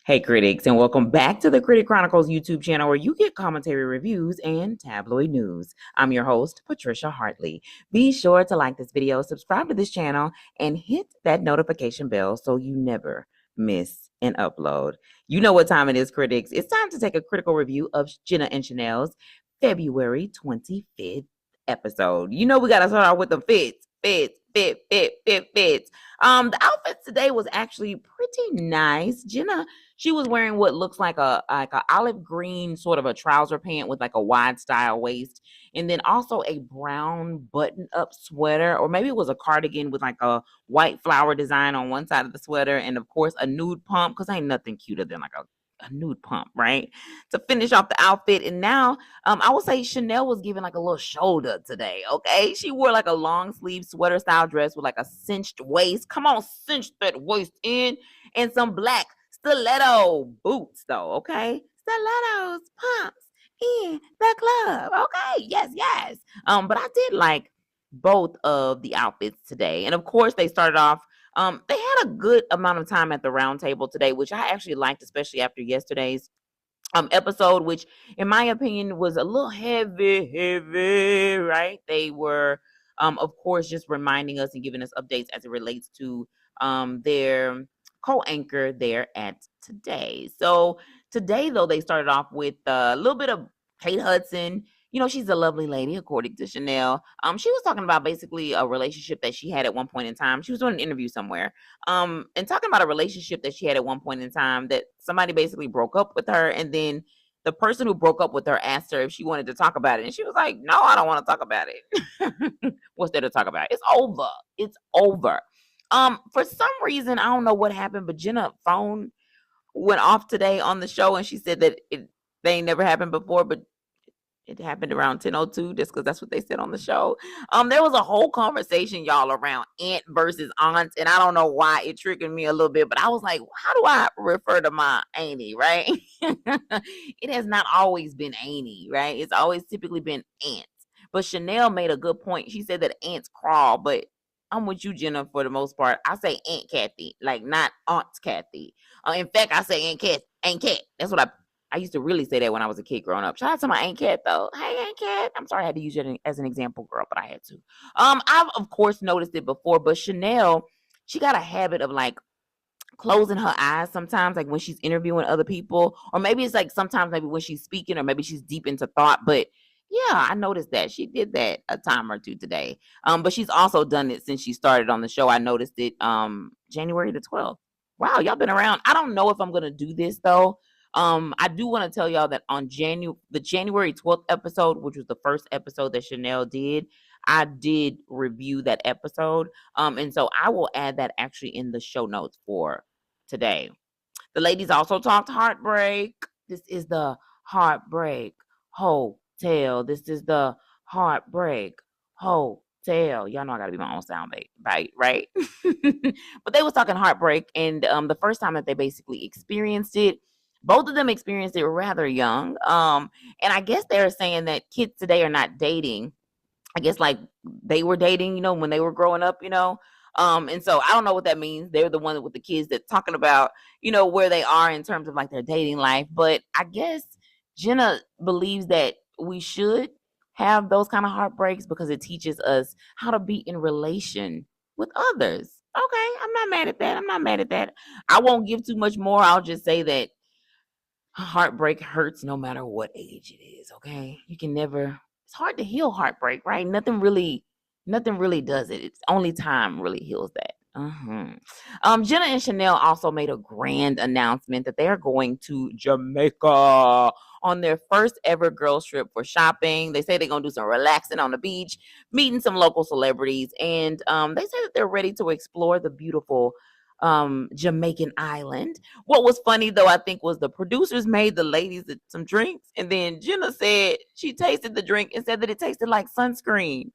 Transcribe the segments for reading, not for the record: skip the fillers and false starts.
Hey critics, and welcome back to the Critic Chronicles YouTube channel where you get commentary reviews and tabloid news. I'm your host, Patricia Hartley. Be sure to like this video, subscribe to this channel, and hit that notification bell so you never miss an upload. You know what time it is, critics. It's time to take a critical review of Jenna and Sheinelle's February 25th episode. You know we got to start out with the fits. The outfits today was actually pretty nice. Jenna, she was wearing what looks like a olive green sort of a trouser pant with like a wide style waist, and then also a brown button up sweater, or maybe it was a cardigan with like a white flower design on one side of the sweater, and of course a nude pump, because ain't nothing cuter than like a nude pump, right? To finish off the outfit. And now I would say Sheinelle was giving like a little shoulder today. Okay, she wore like a long sleeve sweater style dress with like a cinched waist. Come on, cinch that waist in, and some black stiletto boots though. Okay, stilettos, pumps in the club. Okay, yes. But I did like both of the outfits today, and of course they started off. They had a good amount of time at the round table today, which I actually liked, especially after yesterday's episode, which in my opinion was a little heavy, right? They were, of course, just reminding us and giving us updates as it relates to their co-anchor there at today. So today, though, they started off with a little bit of Kate Hudson. You know, she's a lovely lady, according to Sheinelle. She was talking about basically a relationship that she had at one point in time. She was doing an interview somewhere, and talking about a relationship that she had at one point in time that somebody basically broke up with her, and then the person who broke up with her asked her if she wanted to talk about it, and she was like, "No, I don't want to talk about it." What's there to talk about? It's over. It's over. For some reason, I don't know what happened, but Jenna's phone went off today on the show, and she said that they ain't never happened before, but it happened around 10:02, just because that's what they said on the show. There was a whole conversation, y'all, around aunt versus aunt, and I don't know why it triggered me a little bit, but I was like, how do I refer to my auntie, right? It has not always been auntie, right? It's always typically been aunt. But Sheinelle made a good point. She said that ants crawl, but I'm with you, Jenna, for the most part. I say Aunt Kathy, like not Aunt Kathy. In fact, I say Aunt Cat. That's what I used to really say that when I was a kid growing up. Shout out to my Aunt Cat, though. Hey, Aunt Cat. I'm sorry I had to use it as an example, girl, but I had to. I've, of course, noticed it before, but Sheinelle, she got a habit of, like, closing her eyes sometimes, like when she's interviewing other people, or maybe it's like sometimes maybe when she's speaking, or maybe she's deep into thought. But yeah, I noticed that she did that a time or two today. But she's also done it since she started on the show. I noticed it January the 12th. Wow, y'all been around. I don't know if I'm gonna do this though. I do want to tell y'all that on the January 12th episode, which was the first episode that Sheinelle did, I did review that episode. And so I will add that actually in the show notes for today. The ladies also talked heartbreak. This is the Heartbreak Hotel. This is the Heartbreak Hotel. Y'all know I gotta be my own sound bite, right? But they was talking heartbreak, and the first time that they basically experienced it, both of them experienced it rather young. And I guess they're saying that kids today are not dating. I guess like they were dating, when they were growing up, and so I don't know what that means. They're the one with the kids that talking about, where they are in terms of like their dating life. But I guess Jenna believes that we should have those kind of heartbreaks because it teaches us how to be in relation with others. Okay, I'm not mad at that. I won't give too much more. I'll just say that heartbreak hurts no matter what age it is. Okay, you can never. It's hard to heal heartbreak, right? Nothing really does it. It's only time really heals that. Jenna and Sheinelle also made a grand announcement that they are going to Jamaica on their first ever girls trip for shopping. They say they're gonna do some relaxing on the beach, meeting some local celebrities, and they say that they're ready to explore the beautiful Jamaican island. What was funny though, I think, was the producers made the ladies some drinks, and then Jenna said she tasted the drink and said that it tasted like sunscreen.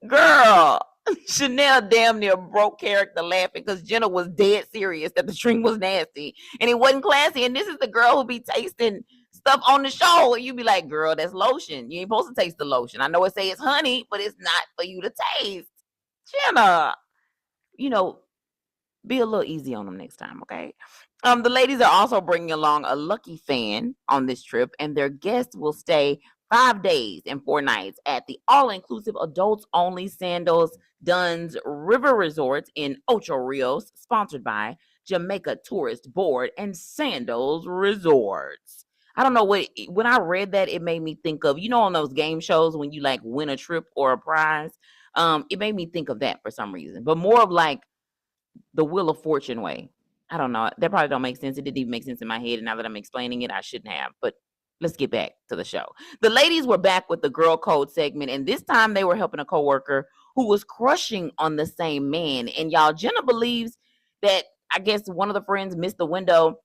Girl, Sheinelle damn near broke character laughing because Jenna was dead serious that the drink was nasty and it wasn't classy. And this is the girl who be tasting stuff on the show, and you be like, girl, that's lotion. You ain't supposed to taste the lotion. I know it say it's honey, but it's not for you to taste. Jenna, be a little easy on them next time, okay? The ladies are also bringing along a lucky fan on this trip, and their guests will stay 5 days and 4 nights at the all-inclusive adults-only Sandals Dunes River Resorts in Ocho Rios, sponsored by Jamaica Tourist Board and Sandals Resorts. I don't know when I read that, it made me think of, on those game shows when you like win a trip or a prize. It made me think of that for some reason, but more of like the Wheel of Fortune way. I don't know. That probably don't make sense. It didn't even make sense in my head. And now that I'm explaining it, I shouldn't have. But let's get back to the show. The ladies were back with the girl code segment, and this time they were helping a coworker who was crushing on the same man. And y'all, Jenna believes that I guess one of the friends missed the window.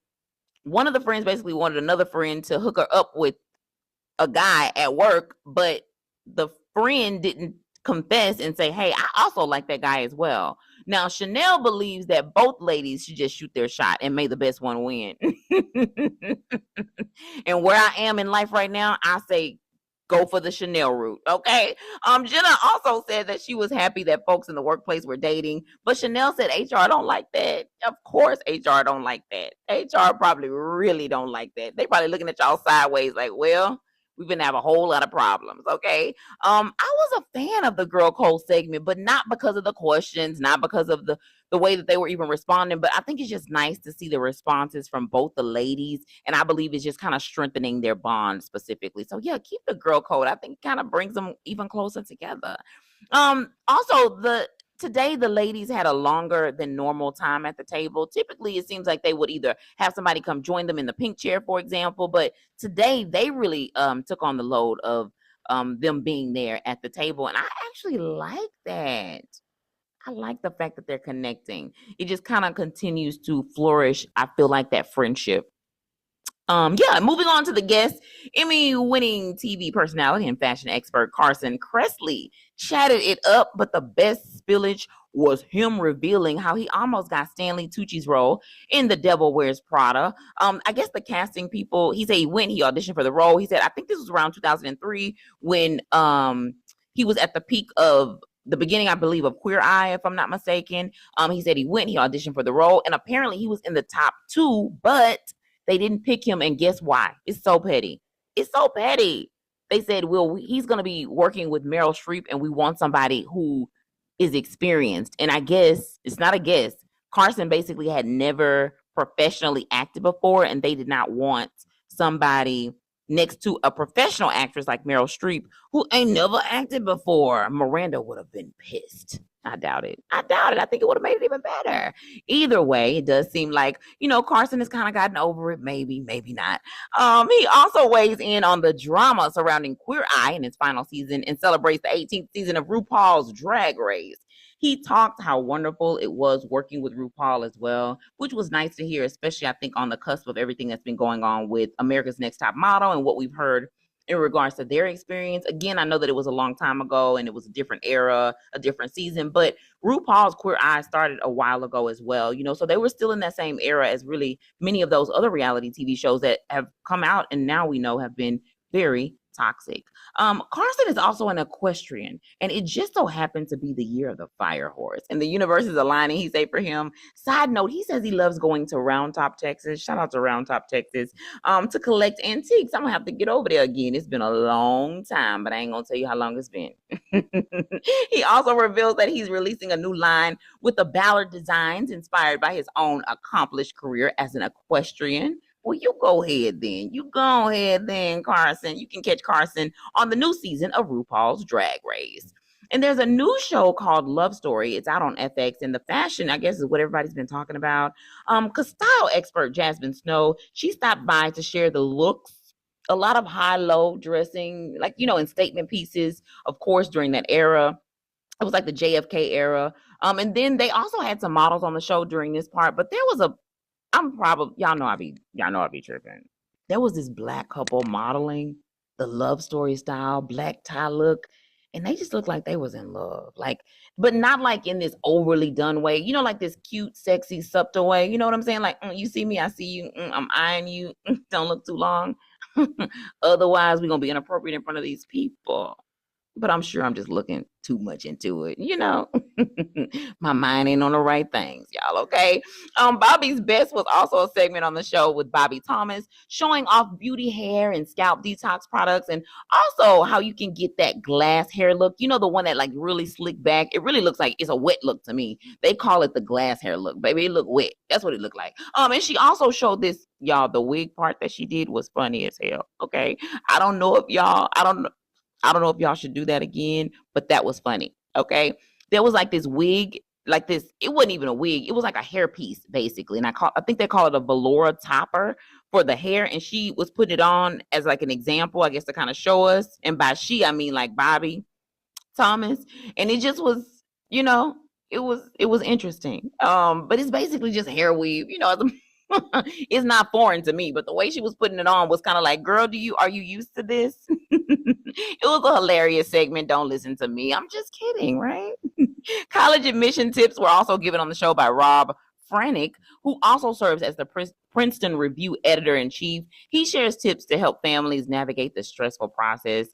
One of the friends basically wanted another friend to hook her up with a guy at work, but the friend didn't confess and say, hey, I also like that guy as well. Now, Sheinelle believes that both ladies should just shoot their shot and may the best one win. And where I am in life right now, I say go for the Sheinelle route, okay? Jenna also said that she was happy that folks in the workplace were dating, but Sheinelle said HR don't like that. Of course HR don't like that. HR probably really don't like that. They probably looking at y'all sideways like, well, we've been having a whole lot of problems, okay? I was a fan of the Girl Code segment, but not because of the questions, not because of the way that they were even responding, but I think it's just nice to see the responses from both the ladies, and I believe it's just kind of strengthening their bond specifically. So yeah, keep the Girl Code. I think it kind of brings them even closer together. Also, today the ladies had a longer than normal time at the table. Typically it seems like they would either have somebody come join them in the pink chair, for example, but today they really took on the load of them being there at the table, and I actually like that. I like the fact that they're connecting. It just kind of continues to flourish. I feel like that friendship. Yeah, moving on to the guest, Emmy-winning TV personality and fashion expert Carson Kressley chatted it up, but the best spillage was him revealing how he almost got Stanley Tucci's role in The Devil Wears Prada. I guess the casting people, he said he auditioned for the role. He said, I think this was around 2003 when he was at the peak of the beginning, I believe, of Queer Eye, if I'm not mistaken. He said he auditioned for the role, and apparently he was in the top 2, but they didn't pick him, and guess why? It's so petty. It's so petty. They said, well, he's going to be working with Meryl Streep, and we want somebody who is experienced. And I guess, it's not a guess, Carson basically had never professionally acted before, and they did not want somebody next to a professional actress like Meryl Streep who ain't never acted before. Miranda would have been pissed. I doubt it. I think it would have made it even better. Either way, it does seem like, Carson has kind of gotten over it. Maybe, maybe not. He also weighs in on the drama surrounding Queer Eye in its final season and celebrates the 18th season of RuPaul's Drag Race. He talked how wonderful it was working with RuPaul as well, which was nice to hear, especially I think on the cusp of everything that's been going on with America's Next Top Model and what we've heard in regards to their experience. Again, I know that it was a long time ago and it was a different era, a different season, but RuPaul's Queer Eye started a while ago as well, so they were still in that same era as really many of those other reality TV shows that have come out and now we know have been very toxic. Carson is also an equestrian, and it just so happened to be the year of the fire horse, and the universe is aligning, he said, for him. Side note, he says he loves going to Round Top, Texas. Shout out to Round Top, Texas, to collect antiques. I'm gonna have to get over there again. It's been a long time, but I ain't gonna tell you how long it's been. He also reveals that he's releasing a new line with the Ballard designs inspired by his own accomplished career as an equestrian. Well, you go ahead then, Carson. You can catch Carson on the new season of RuPaul's Drag Race. And there's a new show called Love Story. It's out on FX, and the fashion, I guess, is what everybody's been talking about. Because style expert Jasmine Snow, she stopped by to share the looks. A lot of high-low dressing, like, in statement pieces, of course, during that era. It was like the JFK era. And then they also had some models on the show during this part, but there was y'all know I be tripping. There was this black couple modeling the Love Story style, black tie look, and they just looked like they was in love. Like, but not like in this overly done way, like this cute, sexy, subtle way. You know what I'm saying? Like, you see me, I see you, I'm eyeing you, don't look too long. Otherwise, we're gonna be inappropriate in front of these people. but I'm sure I'm just looking too much into it. My mind ain't on the right things, y'all. Okay. Bobby's Best was also a segment on the show with Bobby Thomas, showing off beauty hair and scalp detox products, and also how you can get that glass hair look. The one that like really slick back. It really looks like it's a wet look to me. They call it the glass hair look, baby. It look wet. That's what it looked like. And she also showed this, y'all. The wig part that she did was funny as hell. Okay. I don't know if y'all should do that again, but that was funny. Okay. There was like this wig, like this, it wasn't even a wig. It was like a hair piece, basically. And I think they call it a velour topper for the hair. And she was putting it on as like an example, I guess, to kind of show us. And by she, I mean like Bobby Thomas. And it just was, it was interesting. But it's basically just hair weave, it's not foreign to me, but the way she was putting it on was kind of like, girl, are you used to this? It was a hilarious segment. Don't listen to me. I'm just kidding, right? College admission tips were also given on the show by Rob Franick, who also serves as the Princeton Review Editor-in-Chief. He shares tips to help families navigate the stressful process.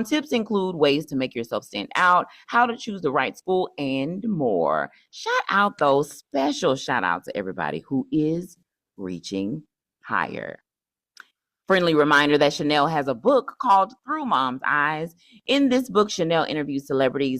Tips include ways to make yourself stand out, how to choose the right school, and more. Special shout out to everybody who is reaching higher. Friendly reminder that Sheinelle has a book called Through Mom's Eyes. In this book, Sheinelle interviews celebrity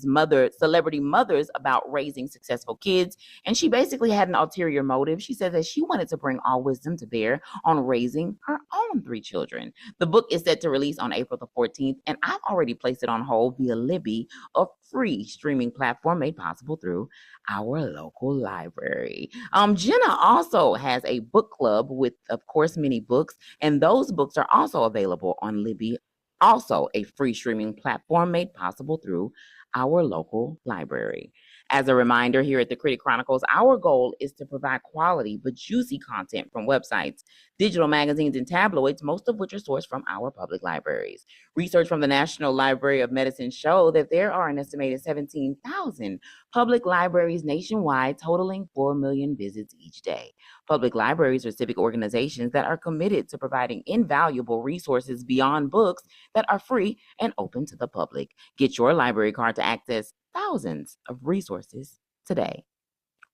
mothers about raising successful kids, and she basically had an ulterior motive. She said that she wanted to bring all wisdom to bear on raising her own 3 children. The book is set to release on April the 14th, and I've already placed it on hold via Libby, a free streaming platform made possible through our local library. Jenna also has a book club with, of course, many books, and those books are also available on Libby, also a free streaming platform made possible through our local library. As a reminder, here at the Critic Chronicles, our goal is to provide quality but juicy content from websites, digital magazines, and tabloids, most of which are sourced from our public libraries. Research from the National Library of Medicine show that there are an estimated 17,000 public libraries nationwide, totaling 4 million visits each day. Public libraries are civic organizations that are committed to providing invaluable resources beyond books that are free and open to the public. Get your library card to access thousands of resources today.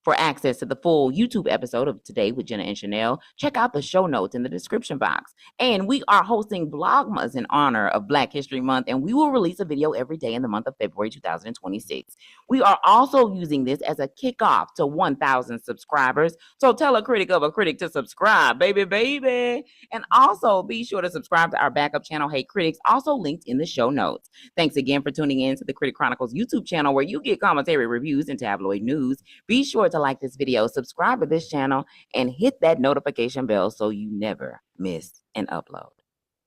For access to the full YouTube episode of Today with Jenna and Sheinelle, check out the show notes in the description box. And we are hosting Vlogmas in honor of Black History Month, and we will release a video every day in the month of February 2026. We are also using this as a kickoff to 1,000 subscribers, so tell a critic of a critic to subscribe, baby. And also be sure to subscribe to our backup channel, Hey Critics, also linked in the show notes. Thanks again for tuning in to the Critic Chronicles YouTube channel, where you get commentary, reviews, and tabloid news. Be sure to like this video, subscribe to this channel, and hit that notification bell so you never miss an upload.